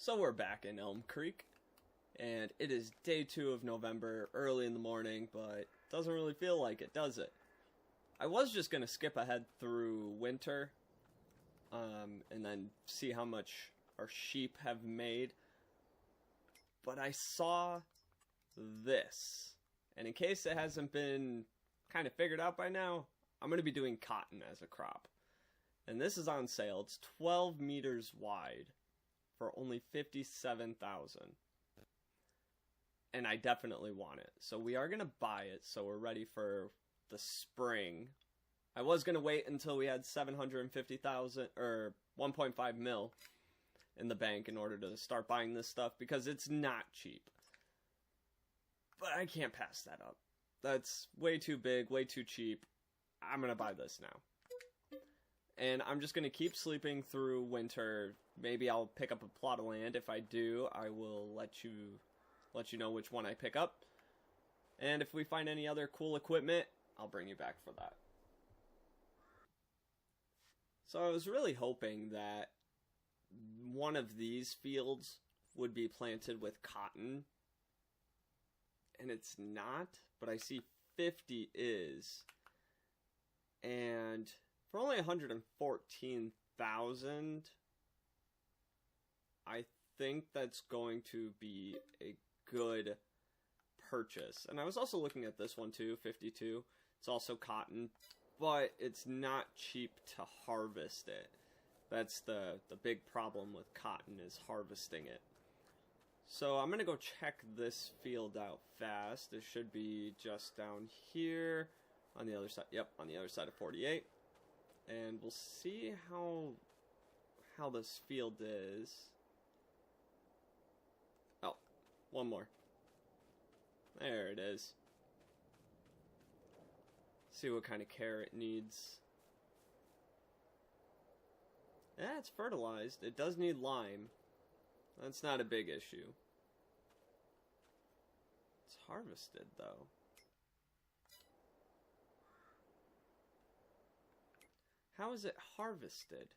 So we're back in Elm Creek, and it is day 2 of November, early in the morning, but doesn't really feel like it, does it? I was just going to skip ahead through winter, and then see how much our sheep have made, but I saw this, and in case it hasn't been kind of figured out by now, I'm going to be doing cotton as a crop. And this is on sale. It's 12 meters wide for only $57,000. And I definitely want it. So we are going to buy it, so we're ready for the spring. I was going to wait until we had 750,000 or 1.5 mil in the bank in order to start buying this stuff because it's not cheap. But I can't pass that up. That's way too big, way too cheap. I'm going to buy this now. And I'm just going to keep sleeping through winter. Maybe I'll pick up a plot of land. If I do, I will let you know which one I pick up. And if we find any other cool equipment, I'll bring you back for that. So I was really hoping that one of these fields would be planted with cotton. And it's not, but I see 50 is. And for only 114,000, I think that's going to be a good purchase. And I was also looking at this one too, 52. It's also cotton, but it's not cheap to harvest it. That's the big problem with cotton, is harvesting it. So I'm going to go check this field out fast. It should be just down here on the other side. Yep, on the other side of 48. And we'll see how this field is. Oh, one more. There it is. See what kind of care it needs. Yeah, it's fertilized. It does need lime. That's not a big issue. It's harvested, though. How is it harvested?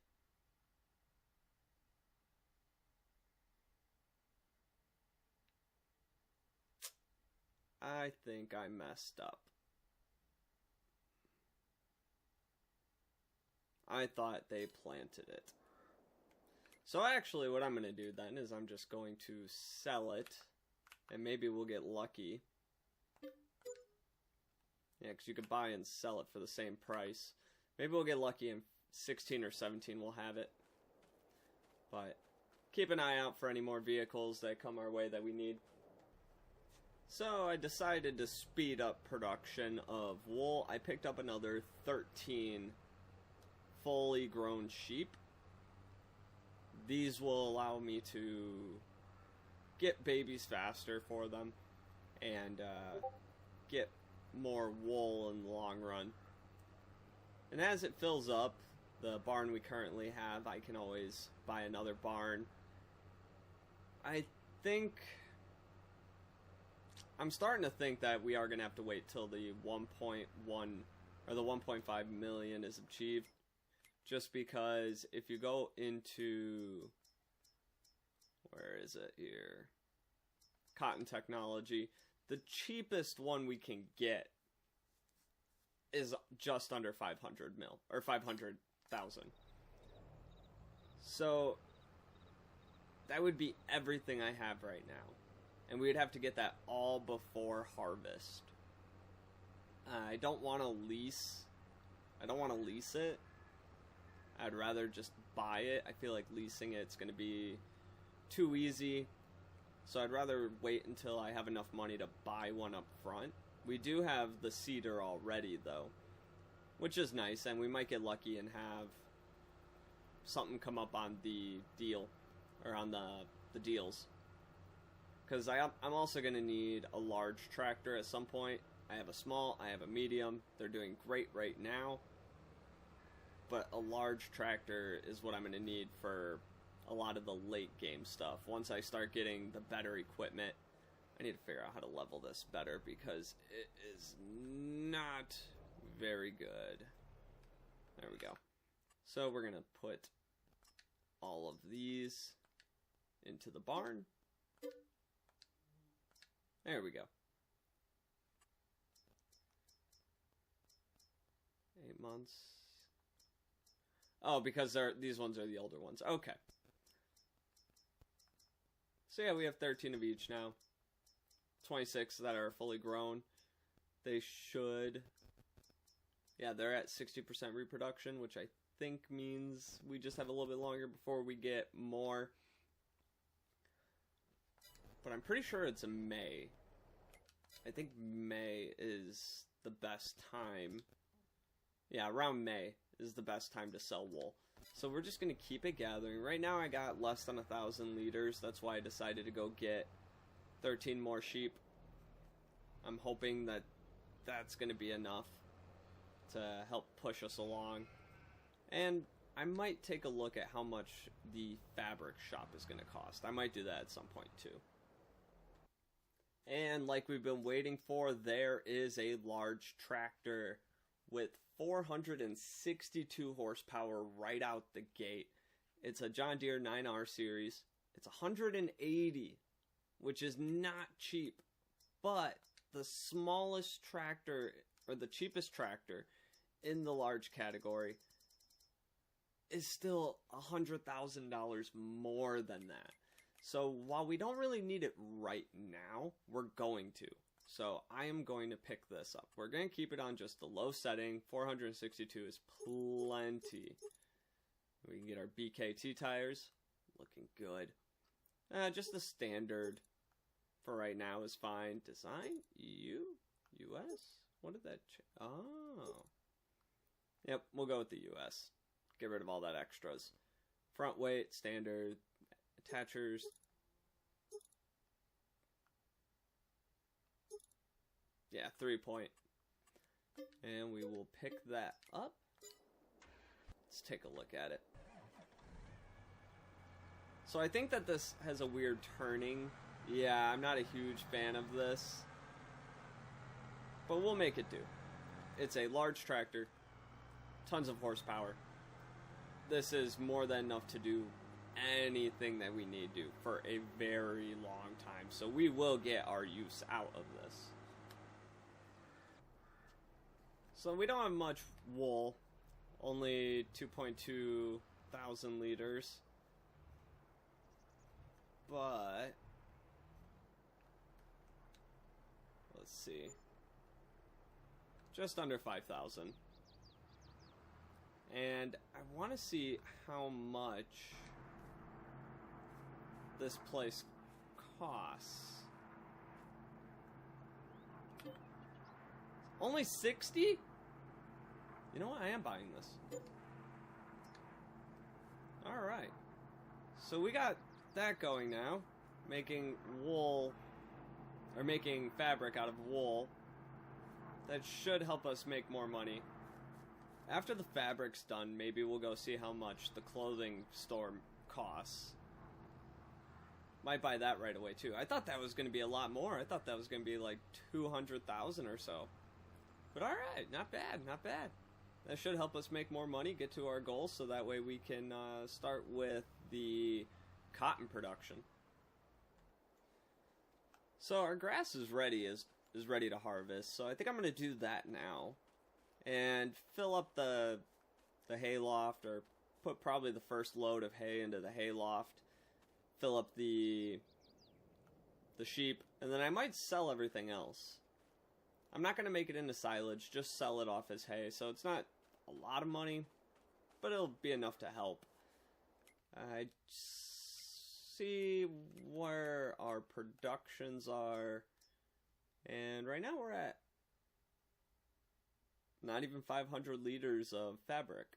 I think I messed up. I thought they planted it. So actually what I'm going to do then is I'm just going to sell it, and maybe we'll get lucky. Yeah, because you could buy and sell it for the same price. Maybe we'll get lucky and 16 or 17 we'll have it. But keep an eye out for any more vehicles that come our way that we need. So I decided to speed up production of wool. I picked up another 13 fully grown sheep. These will allow me to get babies faster for them and get more wool in the long run. And as it fills up, the barn we currently have, I can always buy another barn. I'm starting to think that we are going to have to wait till the 1.1 or the 1.5 million is achieved. Just because if you go into, where is it here? Cotton technology, the cheapest one we can get is just under 500 mil, or 500,000. So that would be everything I have right now. And we would have to get that all before harvest. I don't want to lease. I don't want to lease it. I'd rather just buy it. I feel like leasing it's going to be too easy. So I'd rather wait until I have enough money to buy one up front. We do have the cedar already, though, which is nice, and we might get lucky and have something come up on the deal, or on the deals. Because I'm also going to need a large tractor at some point. I have a small, I have a medium. They're doing great right now. But a large tractor is what I'm going to need for a lot of the late game stuff. Once I start getting the better equipment, I need to figure out how to level this better because it is not very good. There we go. So we're going to put all of these into the barn. There we go. 8 months. Oh, because these ones are the older ones. Okay. So yeah, we have 13 of each now. 26 that are fully grown. They should... Yeah, they're at 60% reproduction, which I think means we just have a little bit longer before we get more. But I'm pretty sure it's in May. I think May is the best time. Yeah, around May is the best time to sell wool. So we're just going to keep it gathering. Right now I got less than 1,000 liters. That's why I decided to go get 13 more sheep. I'm hoping that that's going to be enough to help push us along. And I might take a look at how much the fabric shop is going to cost. I might do that at some point too. And like we've been waiting for, there is a large tractor with 462 horsepower right out the gate. It's a John Deere 9R series. It's 180, which is not cheap. But the smallest tractor, or the cheapest tractor in the large category, is still $100,000 more than that. So while we don't really need it right now, we're going to. So I am going to pick this up. We're going to keep it on just the low setting. 462 is plenty. We can get our BKT tires. Looking good. Just the standard for right now is fine. Design? US? What did that oh. Yep, we'll go with the US. Get rid of all that extras. Front weight, standard. Attachers. Yeah, 3-point. And we will pick that up. Let's take a look at it. So I think that this has a weird turning. Yeah, I'm not a huge fan of this. But we'll make it do. It's a large tractor. Tons of horsepower. This is more than enough to do anything that we need to for a very long time. So we will get our use out of this. So we don't have much wool. Only 2.2 thousand liters. But let's see. Just under 5,000. And I want to see how much this place costs. Only 60? You know what? I am buying this. Alright. So we got that going now. Making wool, or making fabric out of wool. That should help us make more money. After the fabric's done, maybe we'll go see how much the clothing store costs. Might buy that right away too. I thought that was going to be a lot more. I thought that was going to be like 200,000 or so. But alright, not bad, not bad. That should help us make more money, get to our goals, so that way we can start with the cotton production. So our grass is ready, is ready to harvest. So I think I'm going to do that now. And fill up the hay loft, or put probably the first load of hay into the hay loft. Fill up the sheep, and then I might sell everything else. I'm not going to make it into silage, just sell it off as hay. So it's not a lot of money, but it'll be enough to help. I see where our productions are. And right now we're at not even 500 liters of fabric.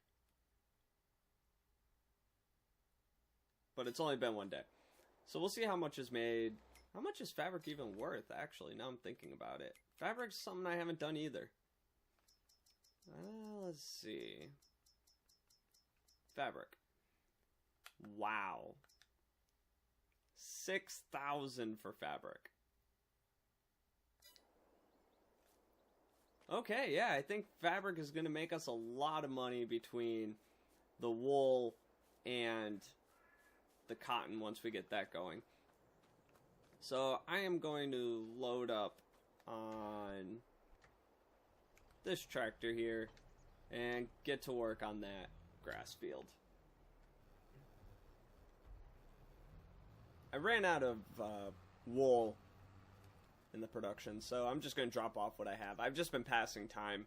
But it's only been one day. So we'll see how much is made. How much is fabric even worth, actually, now I'm thinking about it. Fabric's something I haven't done either. Let's see. Fabric. Wow. 6,000 for fabric. Okay, yeah, I think fabric is going to make us a lot of money between the wool and the cotton once we get that going. So I am going to load up on this tractor here and get to work on that grass field. I ran out of wool in the production, so I'm just going to drop off what I have. I've just been passing time,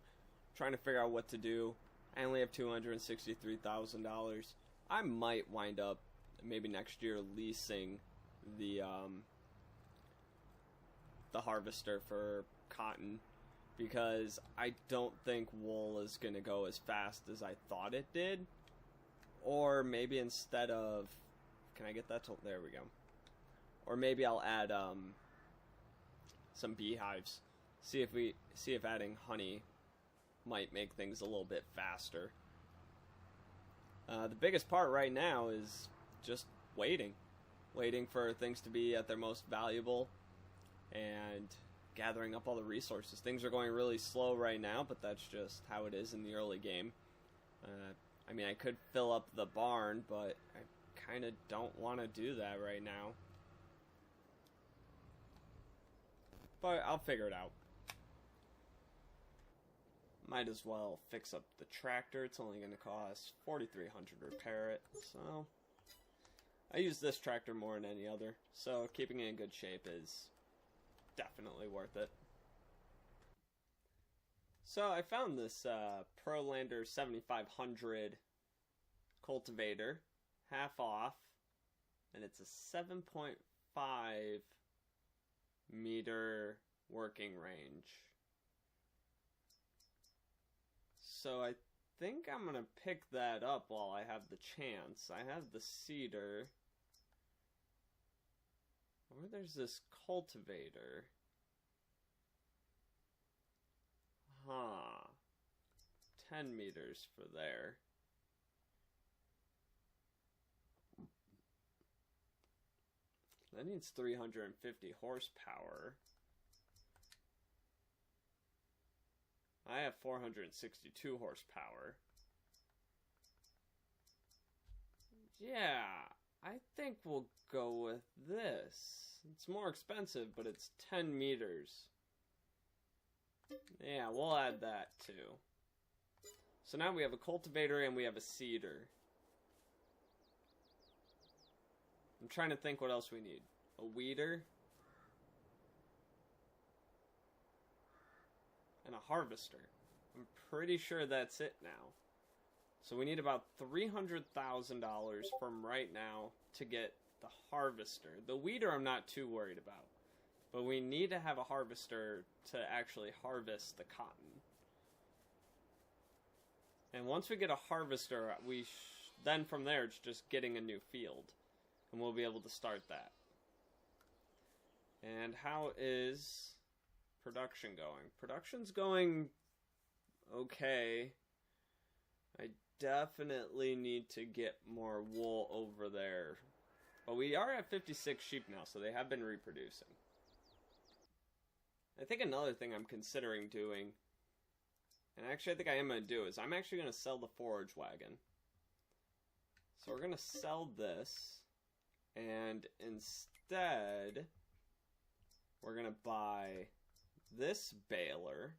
trying to figure out what to do. I only have $263,000. I might wind up, maybe next year, leasing the harvester for cotton, because I don't think wool is going to go as fast as I thought it did. Or maybe instead of... Can I get that to... There we go. Or maybe I'll add some beehives. See if adding honey might make things a little bit faster. The biggest part right now is just waiting for things to be at their most valuable and gathering up all the resources. Things are going really slow right now, but that's just how it is in the early game. I mean, I could fill up the barn, but I kind of don't want to do that right now. But I'll figure it out. Might as well fix up the tractor. It's only going to cost $4,300 to repair it. So I use this tractor more than any other. So keeping it in good shape is definitely worth it. So I found this Prolander 7500 cultivator, half off, and it's a 7.5 meter working range. So I think I'm gonna pick that up while I have the chance. I have the seeder. Or there's this cultivator. Huh. 10 meters for there. That needs 350 horsepower. I have 462 horsepower. Yeah, I think we'll go with this. It's more expensive, but it's 10 meters. Yeah, we'll add that too. So now we have a cultivator and we have a seeder. I'm trying to think what else we need. A weeder. And a harvester. I'm pretty sure that's it now. So we need about $300,000 from right now to get the harvester. The weeder I'm not too worried about. But we need to have a harvester to actually harvest the cotton. And once we get a harvester, then from there it's just getting a new field. And we'll be able to start that. And how is production going? Production's going okay. I definitely need to get more wool over there. But we are at 56 sheep now, so they have been reproducing. I think another thing I'm considering doing, and actually I think I am going to do, is I'm actually going to sell the forage wagon. So we're going to sell this, and instead we're going to buy this baler,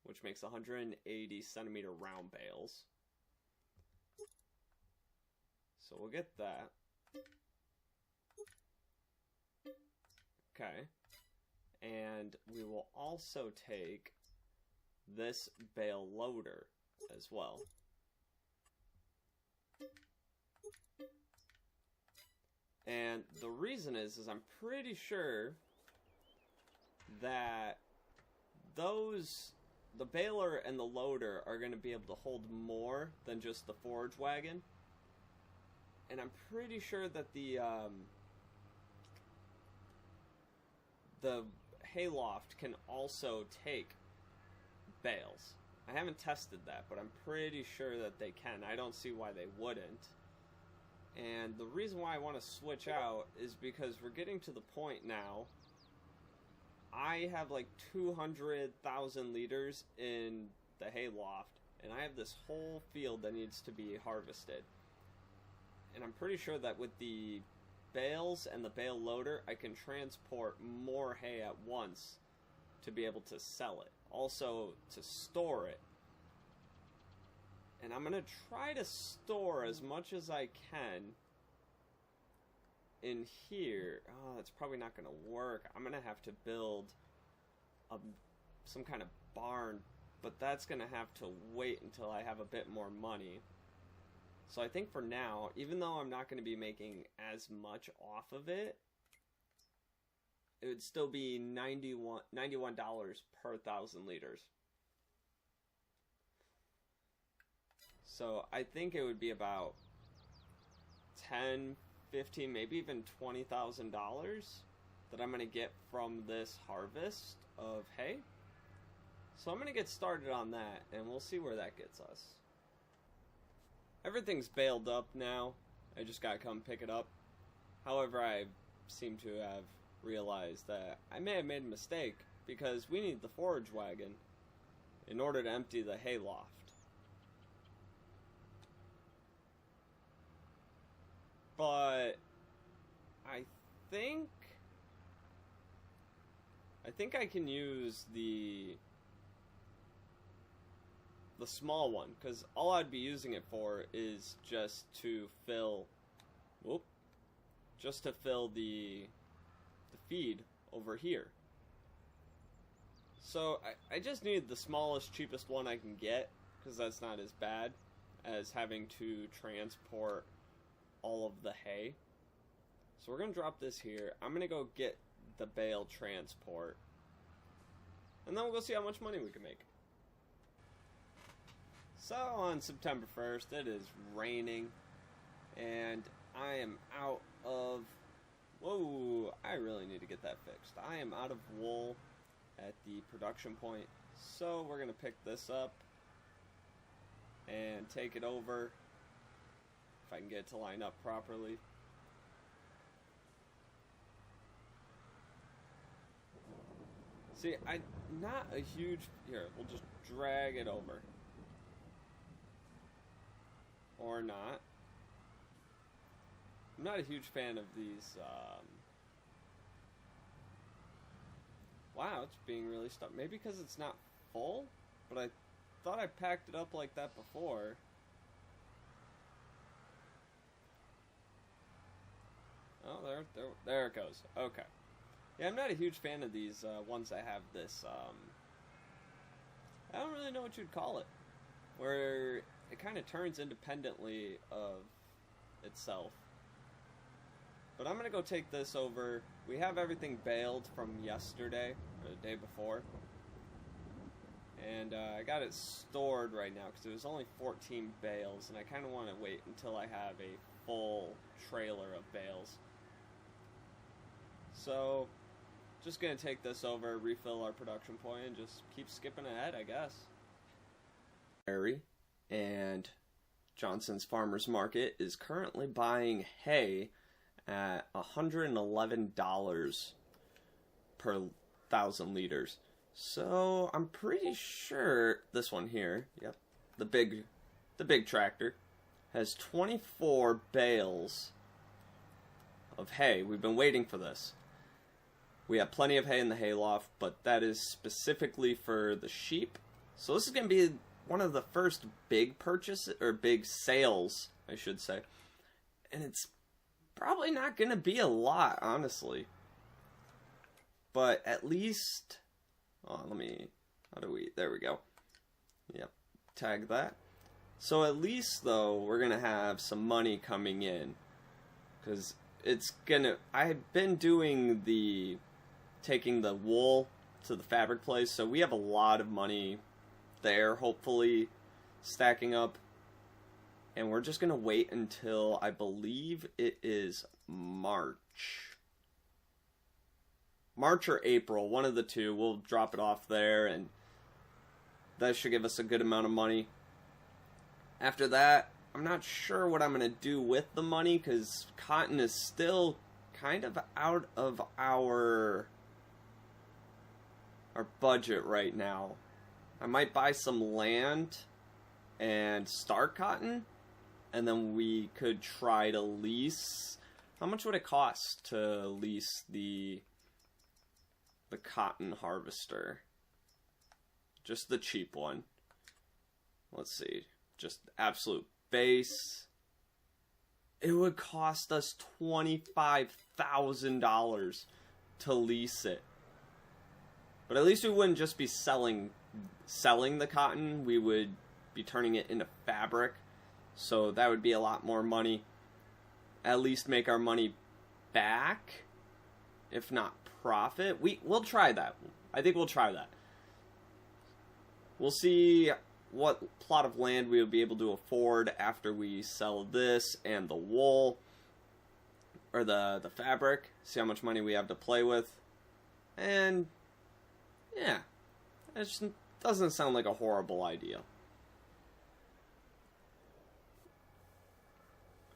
which makes 180 centimeter round bales. So we'll get that. Okay. And we will also take this bale loader as well. And the reason is I'm pretty sure that the baler and the loader are going to be able to hold more than just the forage wagon. And I'm pretty sure that the hayloft can also take bales. I haven't tested that, but I'm pretty sure that they can. I don't see why they wouldn't. And the reason why I want to switch out is because we're getting to the point now. I have like 200,000 liters in the hayloft, and I have this whole field that needs to be harvested. And I'm pretty sure that with the bales and the bale loader, I can transport more hay at once to be able to sell it. Also, to store it. And I'm going to try to store as much as I can in here. Oh, that's probably not going to work. I'm going to have to build some kind of barn, but that's going to have to wait until I have a bit more money. So I think for now, even though I'm not going to be making as much off of it, it would still be $91 per 1,000 liters. So I think it would be about 10, 15, maybe even $20,000 that I'm going to get from this harvest of hay. So I'm going to get started on that, and we'll see where that gets us. Everything's baled up now. I just gotta come pick it up. However, I seem to have realized that I may have made a mistake, because we need the forage wagon in order to empty the hayloft. But I think I can use the small one, because all I'd be using it for is just to fill the feed over here. So I just need the smallest, cheapest one I can get, because that's not as bad as having to transport all of the hay. So we're going to drop this here. I'm going to go get the bale transport, and then we'll go see how much money we can make. So on September 1st, it is raining, and I am out of, whoa, I really need to get that fixed. I am out of wool at the production point, so we're going to pick this up and take it over, if I can get it to line up properly. See, I'm not a huge, here, we'll just drag it over. Or not. I'm not a huge fan of these, wow, it's being really stuck. Maybe because it's not full? But I thought I packed it up like that before. Oh, there it goes. Okay. Yeah, I'm not a huge fan of these, ones that have this, I don't really know what you'd call it. Where it kind of turns independently of itself. But I'm going to go take this over. We have everything baled from yesterday, or the day before. And I got it stored right now, because it was only 14 bales, and I kind of want to wait until I have a full trailer of bales. So, just going to take this over, refill our production point, and just keep skipping ahead, I guess. And Johnson's Farmers Market is currently buying hay at $111 per 1,000 liters. So I'm pretty sure this one here, yep, the big tractor, has 24 bales of hay. We've been waiting for this. We have plenty of hay in the hayloft, but that is specifically for the sheep. So this is going to be one of the first big purchases, or big sales, I should say. And it's probably not going to be a lot, honestly. But at least, there we go. Yep, tag that. So at least, though, we're going to have some money coming in. Because I've been doing taking the wool to the fabric place, so we have a lot of money there, hopefully stacking up, and we're just gonna wait until I believe it is March or April, one of the two. We'll drop it off there, and that should give us a good amount of money. After that, I'm not sure what I'm gonna do with the money, because cotton is still kind of out of our budget right now. I might buy some land and start cotton, and then we could try to lease How much would it cost to lease the cotton harvester? Just the cheap one. Let's see. Just absolute base. It would cost us $25,000 to lease it. But at least we wouldn't just be selling the cotton. We would be turning it into fabric. So that would be a lot more money. At least make our money back, if not profit. We'll try that. I think we'll try that. We'll see what plot of land we would be able to afford after we sell this and the wool, or the fabric. See how much money we have to play with. And yeah, it just doesn't sound like a horrible idea.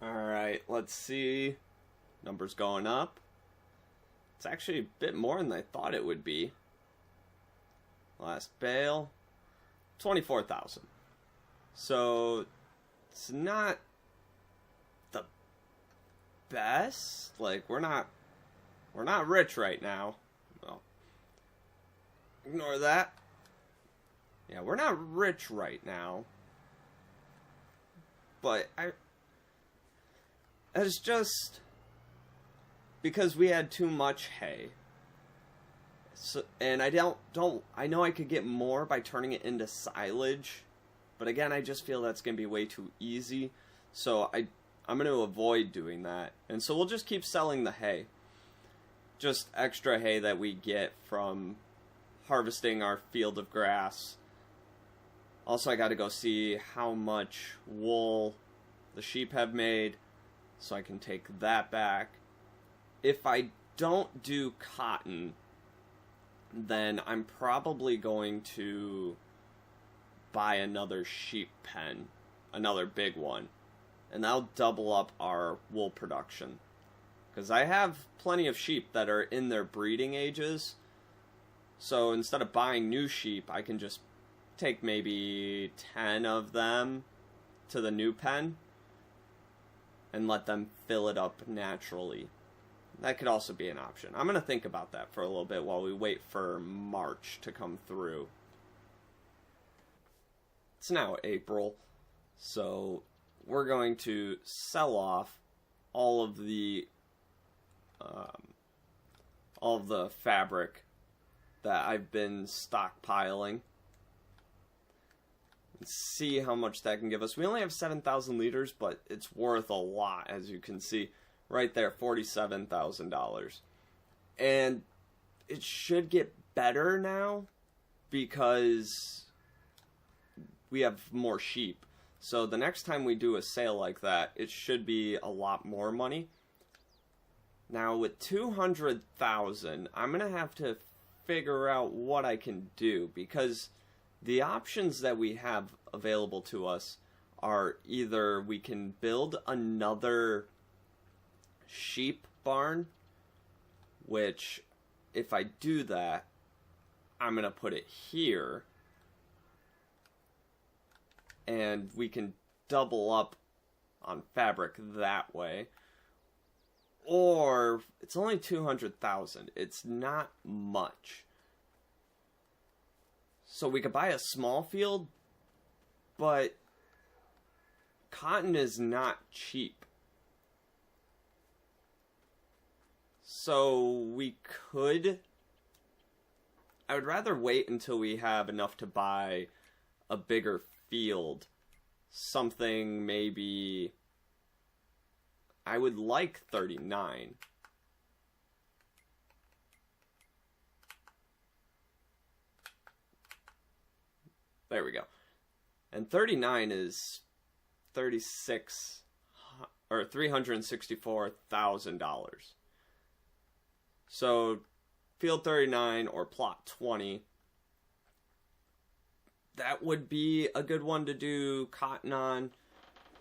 Alright, let's see. Numbers going up. It's actually a bit more than I thought it would be. Last bale. 24,000. So, it's not the best. Like, we're not rich right now. Well, ignore that. Yeah, we're not rich right now. But it's just because we had too much hay. So, and I know I could get more by turning it into silage, but again, I just feel that's going to be way too easy. So I'm going to avoid doing that. And so we'll just keep selling the hay. Just extra hay that we get from harvesting our field of grass. Also, I got to go see how much wool the sheep have made, so I can take that back. If I don't do cotton, then I'm probably going to buy another sheep pen, another big one, and that'll double up our wool production. Because I have plenty of sheep that are in their breeding ages, so instead of buying new sheep, I can just take maybe 10 of them to the new pen and let them fill it up naturally. That could also be an option. I'm going to think about that for a little bit while we wait for March to come through. It's now April, so we're going to sell off all of the fabric that I've been stockpiling. And see how much that can give us. We only have 7,000 liters, but it's worth a lot, as you can see. Right there, $47,000. And it should get better now because we have more sheep. So the next time we do a sale like that, it should be a lot more money. Now with 200,000, I'm going to have to figure out what I can do, because the options that we have available to us are either we can build another sheep barn, which if I do that, I'm going to put it here, and we can double up on fabric that way. Or it's only 200,000. It's not much. So we could buy a small field, but cotton is not cheap. So we could... I would rather wait until we have enough to buy a bigger field. Something maybe... I would like 39. There we go. And 39 is $364,000. So field 39 or plot 20, that would be a good one to do cotton on,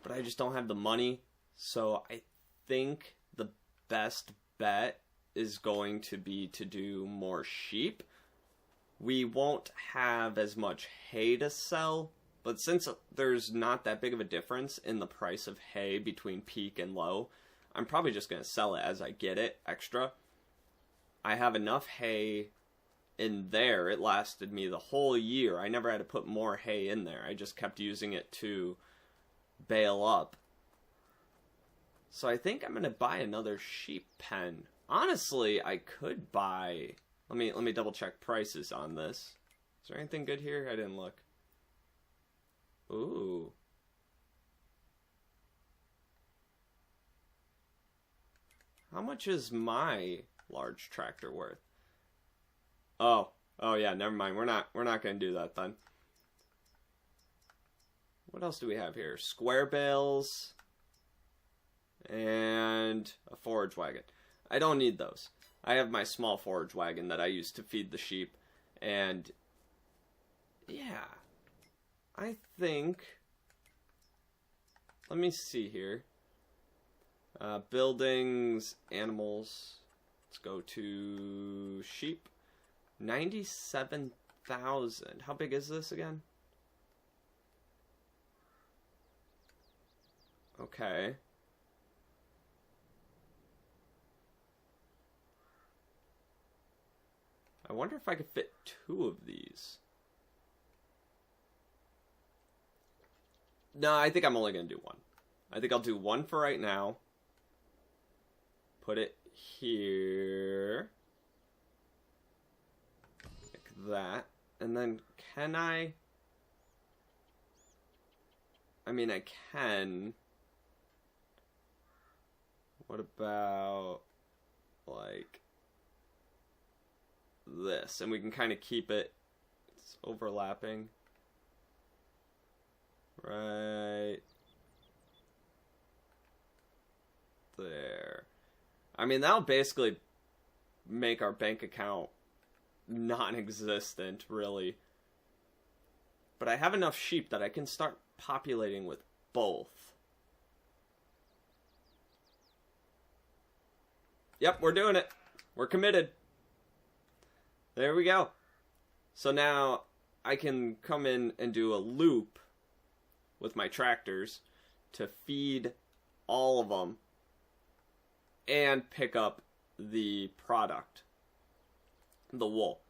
but I just don't have the money. So I think the best bet is going to be to do more sheep. We won't have as much hay to sell, but since there's not that big of a difference in the price of hay between peak and low, I'm probably just going to sell it as I get it extra. I have enough hay in there. It lasted me the whole year. I never had to put more hay in there. I just kept using it to bale up. So I think I'm going to buy another sheep pen. Honestly, I could buy... Let me double check prices on this. Is there anything good here? I didn't look. Ooh. How much is my large tractor worth? Oh yeah, never mind. We're not going to do that then. What else do we have here? Square bales and a forage wagon. I don't need those. I have my small forage wagon that I use to feed the sheep, and yeah, I think, let me see here. Buildings, animals, let's go to sheep. 97,000. How big is this again? Okay. I wonder if I could fit 2 of these. No, I think I'm only going to do 1. I think I'll do 1 for right now. Put it here. Like that. And then can I mean, I can. What about, like, this? And we can kind of keep it, it's overlapping. Right there. I mean, that'll basically make our bank account non-existent, really. But I have enough sheep that I can start populating with both. Yep, we're doing it. We're committed. There we go. So now I can come in and do a loop with my tractors to feed all of them and pick up the product, the wool.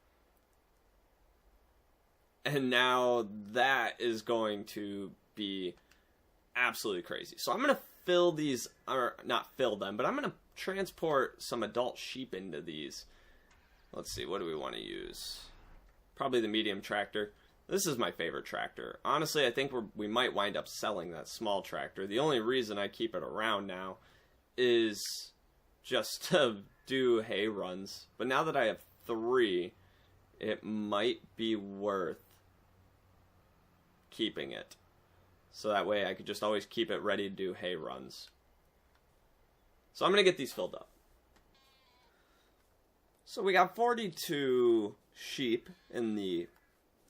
And now that is going to be absolutely crazy. So I'm going to fill these, or not fill them, but I'm going to transport some adult sheep into these. Let's see, what do we want to use? Probably the medium tractor. This is my favorite tractor. Honestly, I think we might wind up selling that small tractor. The only reason I keep it around now is just to do hay runs. But now that I have 3, it might be worth keeping it. So that way I could just always keep it ready to do hay runs. So I'm going to get these filled up. So we got 42 sheep in the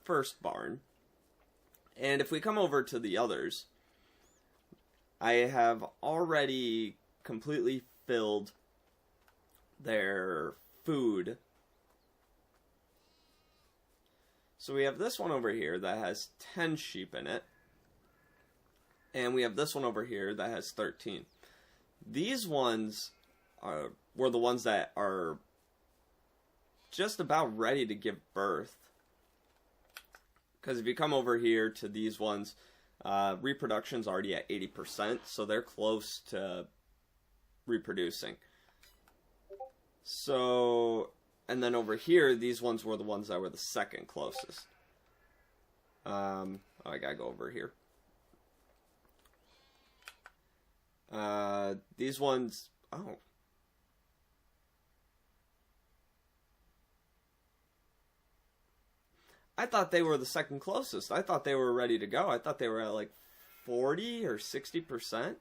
first barn. And if we come over to the others, I have already completely filled their food. So we have this one over here that has 10 sheep in it. And we have this one over here that has 13. These ones were the ones that are just about ready to give birth. Because if you come over here to these ones, reproduction's already at 80%, so they're close to reproducing. So, and then over here, these ones were the ones that were the second closest. I gotta go over here. These ones, oh. I thought they were the second closest. I thought they were ready to go. I thought they were at like 40 or 60%.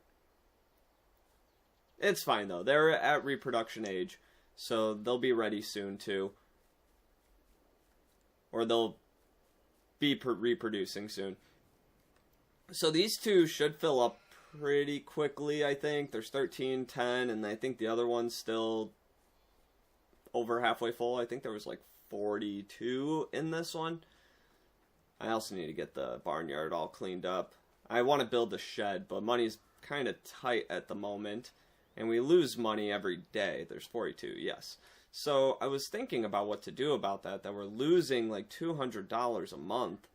It's fine though. They're at reproduction age, so they'll be ready soon too. Or they'll be reproducing soon. So these two should fill up pretty quickly, I think. There's 13, 10, and I think the other one's still over halfway full. I think there was like 42 in this one. I also need to get the barnyard all cleaned up. I want to build a shed, but money's kind of tight at the moment. And we lose money every day. There's 42, yes. So I was thinking about what to do about that we're losing like $200 a month.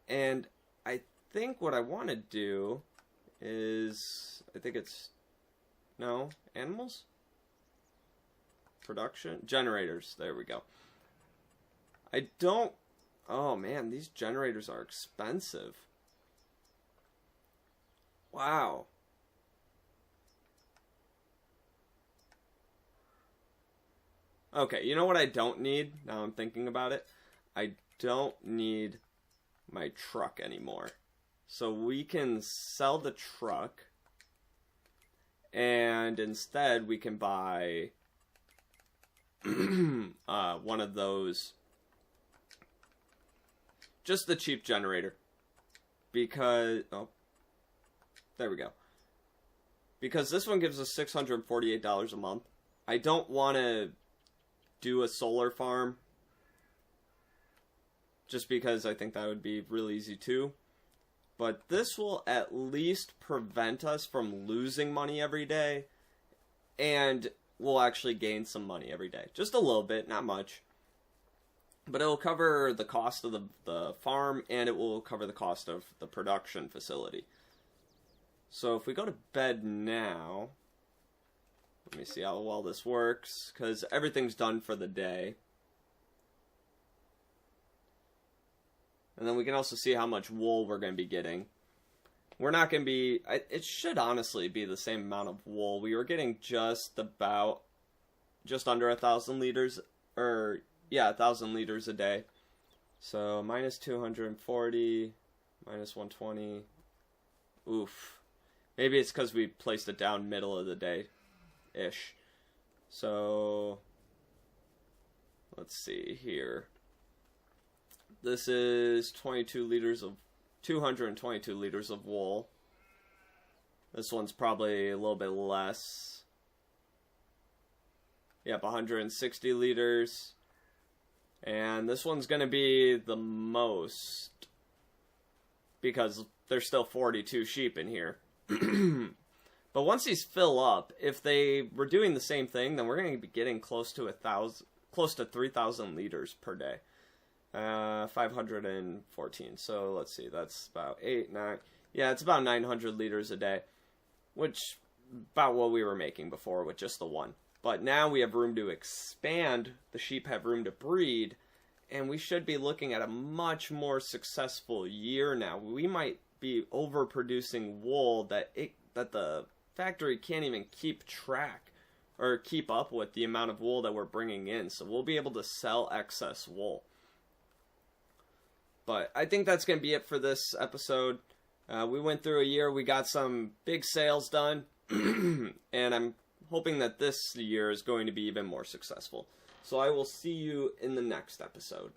And I think what I want to do is, I think it's, no, animals? Production? Generators, there we go. I don't, oh man, these generators are expensive. Wow. Okay, you know what I don't need? Now I'm thinking about it. I don't need my truck anymore. So we can sell the truck. And instead we can buy one of those. Just the cheap generator. Because, oh, there we go. Because this one gives us $648 a month. I don't want to do a solar farm, just because I think that would be really easy too. But this will at least prevent us from losing money every day, and we'll actually gain some money every day. Just a little bit, not much. But it will cover the cost of the farm, and it will cover the cost of the production facility. So if we go to bed now, let me see how well this works, because everything's done for the day. And then we can also see how much wool we're going to be getting. We're not going to be, it should honestly be the same amount of wool. We were getting just under 1,000 liters, or yeah, 1,000 liters a day. So minus 240, minus 120, oof. Maybe it's because we placed it down middle of the day-ish. So, let's see here. This is 222 liters of wool. This one's probably a little bit less. Yep, 160 liters. And this one's going to be the most, because there's still 42 sheep in here. But once these fill up, if they were doing the same thing, then we're going to be getting close to 3,000 liters per day. 514. So let's see, that's about 9. Yeah, it's about 900 liters a day, which about what we were making before with just the one. But now we have room to expand. The sheep have room to breed, and we should be looking at a much more successful year now. We might be overproducing wool that the factory can't even keep track or keep up with the amount of wool that we're bringing in. So we'll be able to sell excess wool. But I think that's going to be it for this episode. We went through a year. We got some big sales done. And I'm hoping that this year is going to be even more successful. So I will see you in the next episode.